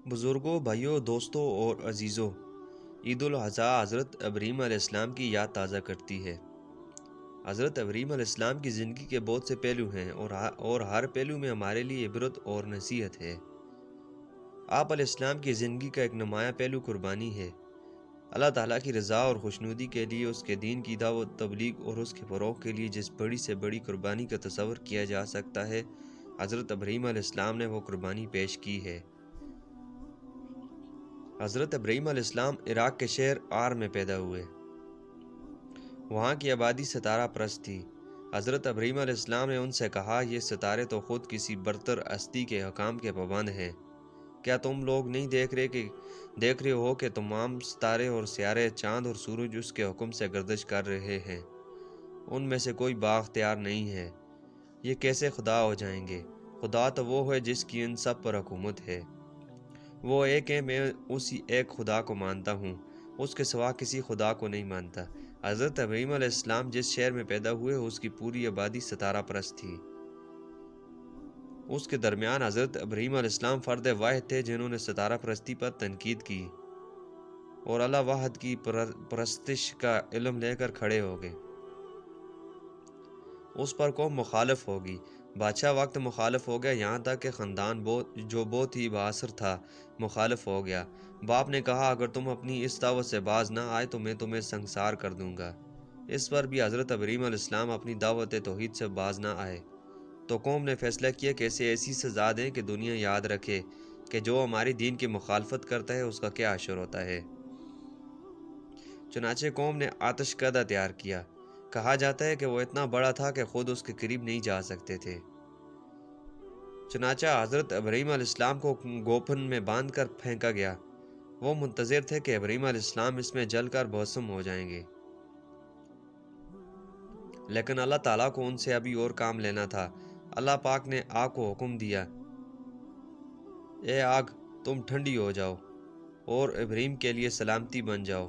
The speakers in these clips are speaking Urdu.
بزرگوں، بھائیوں، دوستوں اور عزیزوں، عید الاضحیٰ حضرت ابراہیم علیہ السلام کی یاد تازہ کرتی ہے۔ حضرت ابراہیم علیہ السلام کی زندگی کے بہت سے پہلو ہیں اور ہر پہلو میں ہمارے لیے عبرت اور نصیحت ہے۔ آپ علیہ السلام کی زندگی کا ایک نمایاں پہلو قربانی ہے۔ اللہ تعالیٰ کی رضا اور خوشنودی کے لیے اس کے دین کی دعوت، تبلیغ اور اس کے فروغ کے لیے جس بڑی سے بڑی قربانی کا تصور کیا جا سکتا ہے، حضرت ابراہیم علیہ السلام نے وہ قربانی پیش کی ہے۔ حضرت ابراہیم علیہ السلام عراق کے شہر آر میں پیدا ہوئے۔ وہاں کی آبادی ستارہ پرست تھی۔ حضرت ابراہیم علیہ السلام نے ان سے کہا، یہ ستارے تو خود کسی برتر ہستی کے حکام کے پابند ہیں۔ کیا تم لوگ نہیں دیکھ رہے ہو کہ تمام ستارے اور سیارے، چاند اور سورج اس کے حکم سے گردش کر رہے ہیں؟ ان میں سے کوئی بااختیار نہیں ہے۔ یہ کیسے خدا ہو جائیں گے؟ خدا تو وہ ہے جس کی ان سب پر حکومت ہے۔ وہ ایک ہے، میں اسی ایک خدا کو مانتا ہوں، اس کے سوا کسی خدا کو نہیں مانتا۔ حضرت ابراہیم علیہ السلام جس شہر میں پیدا ہوئے، اس کی پوری آبادی ستارہ پرست تھی۔ اس کے درمیان حضرت ابراہیم علیہ السلام فرد واحد تھے جنہوں نے ستارہ پرستی پر تنقید کی اور اللہ واحد کی پرستش کا علم لے کر کھڑے ہو گئے۔ اس پر قوم مخالف ہوگی، بادشاہ وقت مخالف ہو گیا، یہاں تک کہ خاندان جو بہت ہی بااثر تھا مخالف ہو گیا۔ باپ نے کہا، اگر تم اپنی اس دعوت سے باز نہ آئے تو میں تمہیں سنگسار کر دوں گا۔ اس پر بھی حضرت ابراہیم علیہ السلام اپنی دعوت توحید سے باز نہ آئے، تو قوم نے فیصلہ کیا کہ اسے ایسی سزا دیں کہ دنیا یاد رکھے کہ جو ہماری دین کی مخالفت کرتا ہے اس کا کیا حشر ہوتا ہے۔ چنانچہ قوم نے آتش کدہ تیار کیا۔ کہا جاتا ہے کہ وہ اتنا بڑا تھا کہ خود اس کے قریب نہیں جا سکتے تھے۔ چنانچہ حضرت ابراہیم علیہ السلام کو گوپن میں باندھ کر پھینکا گیا۔ وہ منتظر تھے کہ ابراہیم علیہ السلام اس میں جل کر بھسم ہو جائیں گے، لیکن اللہ تعالیٰ کو ان سے ابھی اور کام لینا تھا۔ اللہ پاک نے آگ کو حکم دیا، اے آگ، تم ٹھنڈی ہو جاؤ اور ابراہیم کے لیے سلامتی بن جاؤ،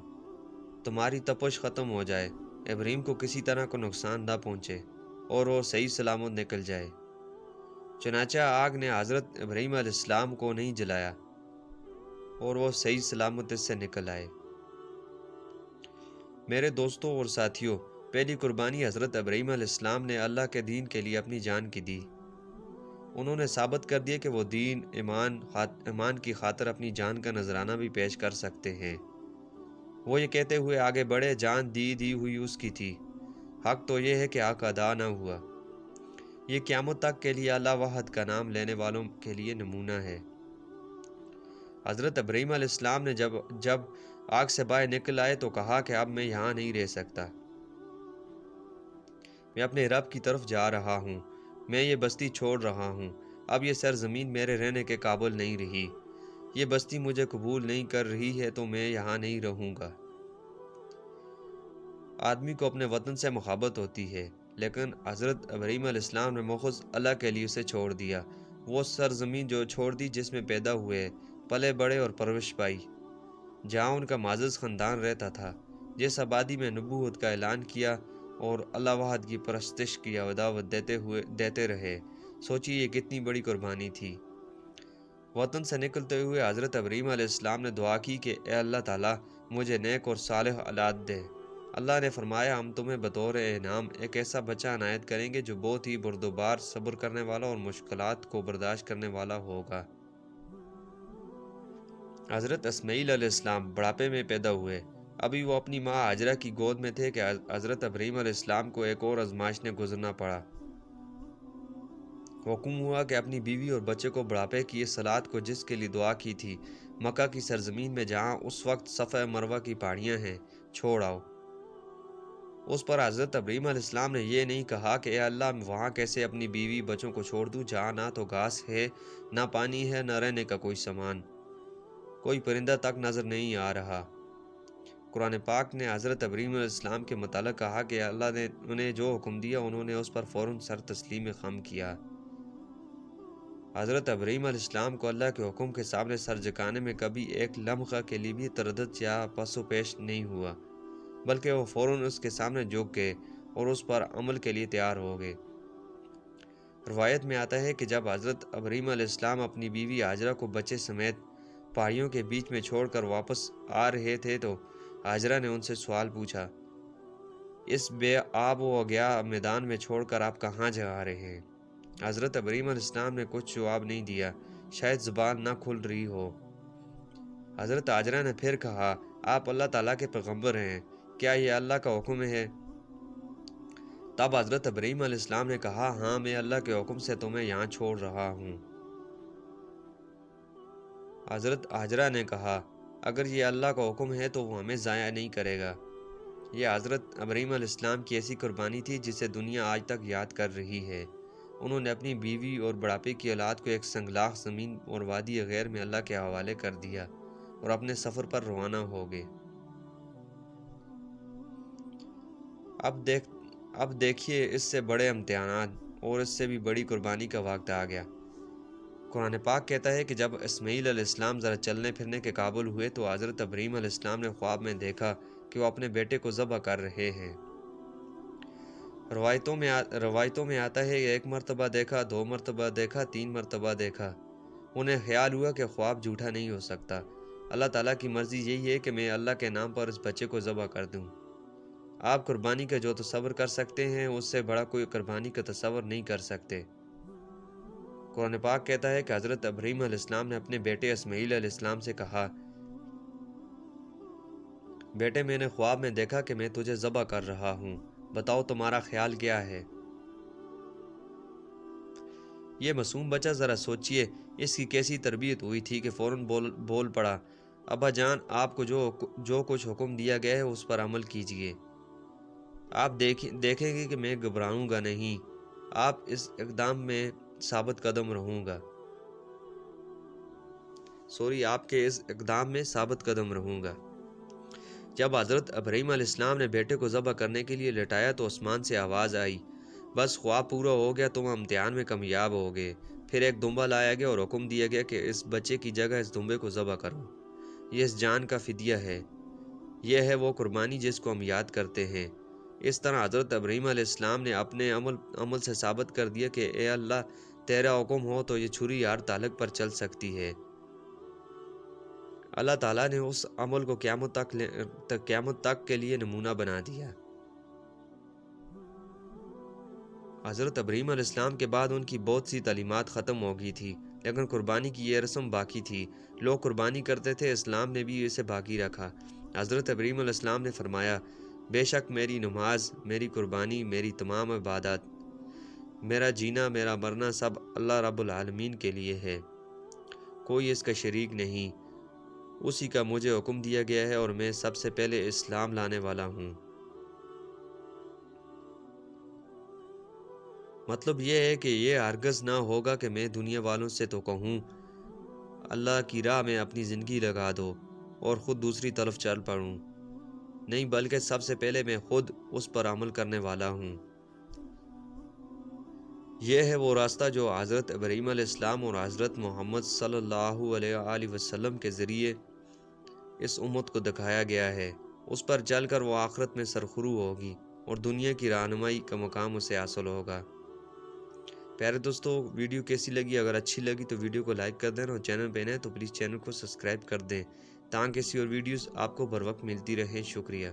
تمہاری تپش ختم ہو جائے، ابراہیم کو کسی طرح کو نقصان نہ پہنچے اور وہ صحیح سلامت نکل جائے۔ چنانچہ آگ نے حضرت ابراہیم علیہ السلام کو نہیں جلایا اور وہ صحیح سلامت اس سے نکل آئے۔ میرے دوستوں اور ساتھیوں، پہلی قربانی حضرت ابراہیم علیہ السلام نے اللہ کے دین کے لیے اپنی جان کی دی۔ انہوں نے ثابت کر دیا کہ وہ دین، ایمان کی خاطر اپنی جان کا نذرانہ بھی پیش کر سکتے ہیں۔ وہ یہ کہتے ہوئے آگے بڑھے، جان دی ہوئی اس کی تھی، حق تو یہ ہے کہ حق ادا نہ ہوا۔ یہ قیامت تک کے لیے اللہ واحد کا نام لینے والوں کے لیے نمونہ ہے۔ حضرت ابراہیم علیہ السلام نے جب آگ سے باہر نکل آئے تو کہا کہ اب میں یہاں نہیں رہ سکتا، میں اپنے رب کی طرف جا رہا ہوں، میں یہ بستی چھوڑ رہا ہوں، اب یہ سرزمین میرے رہنے کے قابل نہیں رہی، یہ بستی مجھے قبول نہیں کر رہی ہے، تو میں یہاں نہیں رہوں گا۔ آدمی کو اپنے وطن سے محبت ہوتی ہے، لیکن حضرت ابراہیم علیہ السلام نے مخصوص اللہ کے لیے اسے چھوڑ دیا۔ وہ سرزمین جو چھوڑ دی جس میں پیدا ہوئے، پلے بڑے اور پرورش پائی، جہاں ان کا معزز خاندان رہتا تھا، جس آبادی میں نبوت کا اعلان کیا اور اللہ واحد کی پرستش کی دعوت دیتے رہے۔ سوچیے یہ کتنی بڑی قربانی تھی۔ وطن سے نکلتے ہوئے حضرت ابراہیم علیہ السلام نے دعا کی کہ اے اللہ تعالیٰ، مجھے نیک اور صالح اولاد دے۔ اللہ نے فرمایا، ہم تمہیں بطور انعام ایک ایسا بچہ عنایت کریں گے جو بہت ہی بردبار، صبر کرنے والا اور مشکلات کو برداشت کرنے والا ہوگا۔ حضرت اسماعیل علیہ السلام بڑھاپے میں پیدا ہوئے۔ ابھی وہ اپنی ماں ہاجرہ کی گود میں تھے کہ حضرت ابراہیم علیہ السلام کو ایک اور آزمائش نے گزرنا پڑا۔ حکم ہوا کہ اپنی بیوی اور بچے کو بڑھاپے کی اس حالت کو جس کے لیے دعا کی تھی، مکہ کی سرزمین میں جہاں اس وقت صفا مروہ کی پہاڑیاں ہیں، چھوڑ آؤ۔ اس پر حضرت ابراہیم علیہ السلام نے یہ نہیں کہا کہ اے اللہ، میں وہاں کیسے اپنی بیوی بچوں کو چھوڑ دوں جہاں نہ تو گھاس ہے، نہ پانی ہے، نہ رہنے کا کوئی سامان، کوئی پرندہ تک نظر نہیں آ رہا۔ قرآن پاک نے حضرت ابراہیم علیہ السلام کے متعلق کہا کہ اللہ نے انہیں جو حکم دیا انہوں نے اس پر فوراً سر تسلیم خم کیا۔ حضرت ابراہیم علیہ السلام کو اللہ کے حکم کے سامنے سر جھکانے میں کبھی ایک لمحہ کے لیے بھی تردد یا پس و پیش نہیں ہوا، بلکہ وہ فوراً اس کے سامنے جھک گئے اور اس پر عمل کے لیے تیار ہو گئے۔ روایت میں آتا ہے کہ جب حضرت ابراہیم علیہ السلام اپنی بیوی ہاجرہ کو بچے سمیت پہاڑیوں کے بیچ میں چھوڑ کر واپس آ رہے تھے تو ہاجرہ نے ان سے سوال پوچھا، اس بے آب و گیا میدان میں چھوڑ کر آپ کہاں جا رہے ہیں؟ حضرت ابراہیم علیہ السلام نے کچھ جواب نہیں دیا، شاید زبان نہ کھل رہی ہو۔ حضرت ہاجرہ نے پھر کہا، آپ اللہ تعالیٰ کے پیغمبر ہیں، کیا یہ اللہ کا حکم ہے؟ تب حضرت ابراہیم علیہ السلام نے کہا، ہاں، میں اللہ کے حکم سے تمہیں یہاں چھوڑ رہا ہوں۔ حضرت ہاجرہ نے کہا، اگر یہ اللہ کا حکم ہے تو وہ ہمیں ضائع نہیں کرے گا۔ یہ حضرت ابراہیم علیہ السلام کی ایسی قربانی تھی جسے دنیا آج تک یاد کر رہی ہے۔ انہوں نے اپنی بیوی اور بڑھاپے کی اولاد کو ایک سنگلاخ زمین اور وادی غیر میں اللہ کے حوالے کر دیا اور اپنے سفر پر روانہ ہو گئے۔ اب دیکھیے اس سے بڑے امتحانات اور اس سے بھی بڑی قربانی کا وقت آ گیا۔ قرآن پاک کہتا ہے کہ جب اسماعیل علیہ السلام ذرا چلنے پھرنے کے قابل ہوئے تو حضرت ابراہیم علیہ السلام نے خواب میں دیکھا کہ وہ اپنے بیٹے کو ذبح کر رہے ہیں۔ روایتوں میں آتا ہے کہ 1 مرتبہ دیکھا، 2 مرتبہ دیکھا، 3 مرتبہ دیکھا۔ انہیں خیال ہوا کہ خواب جھوٹا نہیں ہو سکتا، اللہ تعالیٰ کی مرضی یہی ہے کہ میں اللہ کے نام پر اس بچے کو ذبح کر دوں۔ آپ قربانی کا جو تصور کر سکتے ہیں اس سے بڑا کوئی قربانی کا تصور نہیں کر سکتے۔ قرآن پاک کہتا ہے کہ حضرت ابراہیم علیہ السلام نے اپنے بیٹے اسماعیل علیہ السلام سے کہا، بیٹے، میں نے خواب میں دیکھا کہ میں تجھے ذبح کر رہا ہوں، بتاؤ تمہارا خیال کیا ہے؟ یہ معصوم بچہ، ذرا سوچئے اس کی کیسی تربیت ہوئی تھی کہ فوراً بول پڑا، ابا جان، آپ کو جو کچھ حکم دیا گیا ہے اس پر عمل کیجئے۔ آپ دیکھیں گے کہ میں گھبراؤں گا نہیں، آپ اس اقدام میں ثابت قدم رہوں گا۔ آپ کے اس اقدام میں ثابت قدم رہوں گا۔ جب حضرت ابراہیم علیہ السلام نے بیٹے کو ذبح کرنے کے لیے لٹایا تو آسمان سے آواز آئی، بس خواب پورا ہو گیا، تم امتحان میں کامیاب ہو گئے۔ پھر ایک دمبا لایا گیا اور حکم دیا گیا کہ اس بچے کی جگہ اس دمبے کو ذبح کرو، یہ اس جان کا فدیہ ہے، یہ ہے وہ قربانی جس کو ہم یاد کرتے ہیں۔ اس طرح حضرت ابراہیم علیہ السلام نے اپنے عمل سے ثابت کر دیا کہ اے اللہ، تیرا حکم ہو تو یہ چھری ہر تعلق پر چل سکتی ہے۔ اللہ تعالیٰ نے اس عمل کو قیامت تک کے لیے نمونہ بنا دیا۔ حضرت ابراہیم علیہ السلام کے بعد ان کی بہت سی تعلیمات ختم ہو گئی تھی، لیکن قربانی کی یہ رسم باقی تھی۔ لوگ قربانی کرتے تھے، اسلام نے بھی اسے باقی رکھا۔ حضرت ابراہیم علیہ السلام نے فرمایا، بے شک میری نماز، میری قربانی، میری تمام عبادات، میرا جینا، میرا مرنا سب اللہ رب العالمین کے لیے ہے، کوئی اس کا شریک نہیں، اسی کا مجھے حکم دیا گیا ہے اور میں سب سے پہلے اسلام لانے والا ہوں۔ مطلب یہ ہے کہ یہ ہرگز نہ ہوگا کہ میں دنیا والوں سے تو کہوں اللہ کی راہ میں اپنی زندگی لگا دو اور خود دوسری طرف چل پڑوں، نہیں، بلکہ سب سے پہلے میں خود اس پر عمل کرنے والا ہوں۔ یہ ہے وہ راستہ جو حضرت ابراہیم علیہ السلام اور حضرت محمد صلی اللہ علیہ وآلہ وسلم کے ذریعے اس امت کو دکھایا گیا ہے۔ اس پر چل کر وہ آخرت میں سرخرو ہوگی اور دنیا کی رہنمائی کا مقام اسے حاصل ہوگا۔ پیارے دوستو، ویڈیو کیسی لگی؟ اگر اچھی لگی تو ویڈیو کو لائک کر دیں اور چینل پہ نئے تو پلیز چینل کو سبسکرائب کر دیں تاکہ ایسی اور ویڈیوز آپ کو بر وقت ملتی رہیں۔ شکریہ۔